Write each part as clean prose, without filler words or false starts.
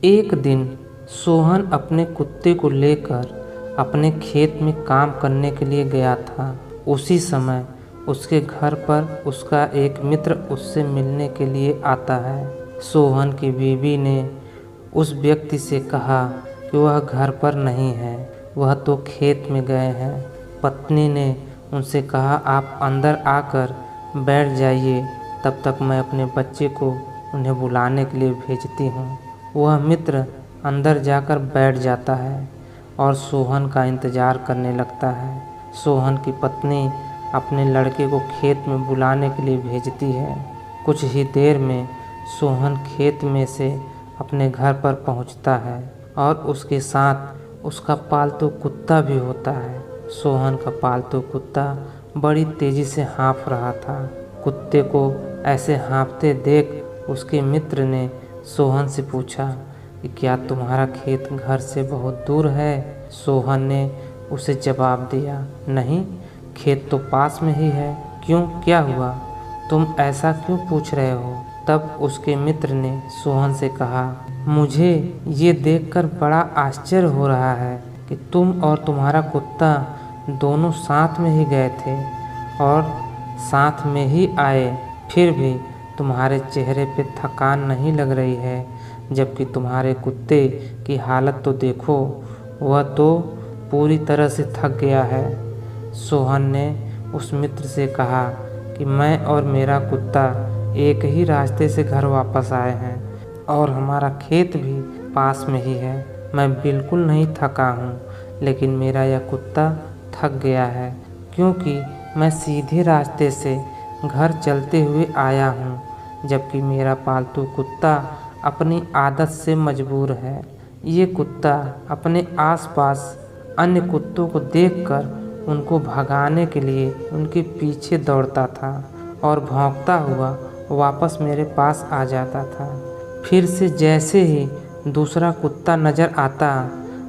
एक दिन सोहन अपने कुत्ते को लेकर अपने खेत में काम करने के लिए गया था। उसी समय उसके घर पर उसका एक मित्र उससे मिलने के लिए आता है। सोहन की बीवी ने उस व्यक्ति से कहा कि वह घर पर नहीं है, वह तो खेत में गए हैं। पत्नी ने उनसे कहा, आप अंदर आकर बैठ जाइए, तब तक मैं अपने बच्चे को उन्हें बुलाने के लिए भेजती हूँ। वह मित्र अंदर जाकर बैठ जाता है और सोहन का इंतज़ार करने लगता है। सोहन की पत्नी अपने लड़के को खेत में बुलाने के लिए भेजती है। कुछ ही देर में सोहन खेत में से अपने घर पर पहुंचता है और उसके साथ उसका पालतू कुत्ता भी होता है। सोहन का पालतू कुत्ता बड़ी तेज़ी से हाँफ रहा था। कुत्ते को ऐसे हाँफते देख उसके मित्र ने सोहन से पूछा कि क्या तुम्हारा खेत घर से बहुत दूर है? सोहन ने उसे जवाब दिया, नहीं, खेत तो पास में ही है। क्यों, क्या हुआ? तुम ऐसा क्यों पूछ रहे हो? तब उसके मित्र ने सोहन से कहा, मुझे ये देखकर बड़ा आश्चर्य हो रहा है कि तुम और तुम्हारा कुत्ता दोनों साथ में ही गए थे और साथ में ही आए, फिर भी तुम्हारे चेहरे पे थकान नहीं लग रही है, जबकि तुम्हारे कुत्ते की हालत तो देखो, वह तो पूरी तरह से थक गया है। सोहन ने उस मित्र से कहा कि मैं और मेरा कुत्ता एक ही रास्ते से घर वापस आए हैं और हमारा खेत भी पास में ही है। मैं बिल्कुल नहीं थका हूँ, लेकिन मेरा यह कुत्ता थक गया है क्योंकि मैं सीधे रास्ते से घर चलते हुए आया हूँ, जबकि मेरा पालतू कुत्ता अपनी आदत से मजबूर है। ये कुत्ता अपने आसपास अन्य कुत्तों को देखकर उनको भगाने के लिए उनके पीछे दौड़ता था और भौंकता हुआ वापस मेरे पास आ जाता था। फिर से जैसे ही दूसरा कुत्ता नज़र आता,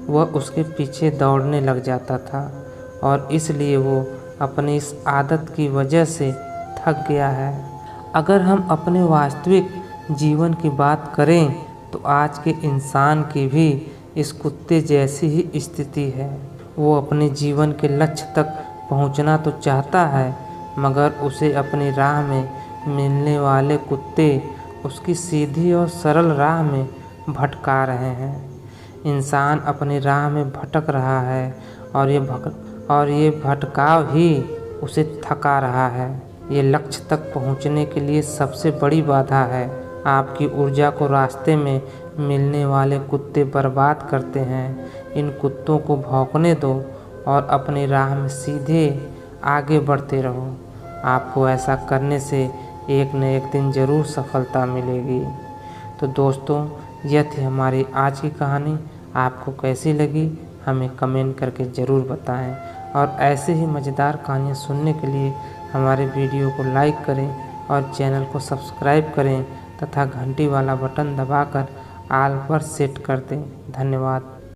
वह उसके पीछे दौड़ने लग जाता था और इसलिए वो अपनी इस आदत की वजह से थक गया है। अगर हम अपने वास्तविक जीवन की बात करें तो आज के इंसान की भी इस कुत्ते जैसी ही स्थिति है। वो अपने जीवन के लक्ष्य तक पहुंचना तो चाहता है, मगर उसे अपनी राह में मिलने वाले कुत्ते उसकी सीधी और सरल राह में भटका रहे हैं। इंसान अपनी राह में भटक रहा है और ये भटकाव ही उसे थका रहा है। ये लक्ष्य तक पहुंचने के लिए सबसे बड़ी बाधा है। आपकी ऊर्जा को रास्ते में मिलने वाले कुत्ते बर्बाद करते हैं। इन कुत्तों को भौंकने दो और अपनी राह में सीधे आगे बढ़ते रहो। आपको ऐसा करने से एक न एक दिन ज़रूर सफलता मिलेगी। तो दोस्तों, यह थी हमारी आज की कहानी। आपको कैसी लगी हमें कमेंट करके ज़रूर बताएं और ऐसे ही मज़ेदार कहानियाँ सुनने के लिए हमारे वीडियो को लाइक करें और चैनल को सब्सक्राइब करें तथा घंटी वाला बटन दबाकर ऑल पर सेट कर दें। धन्यवाद।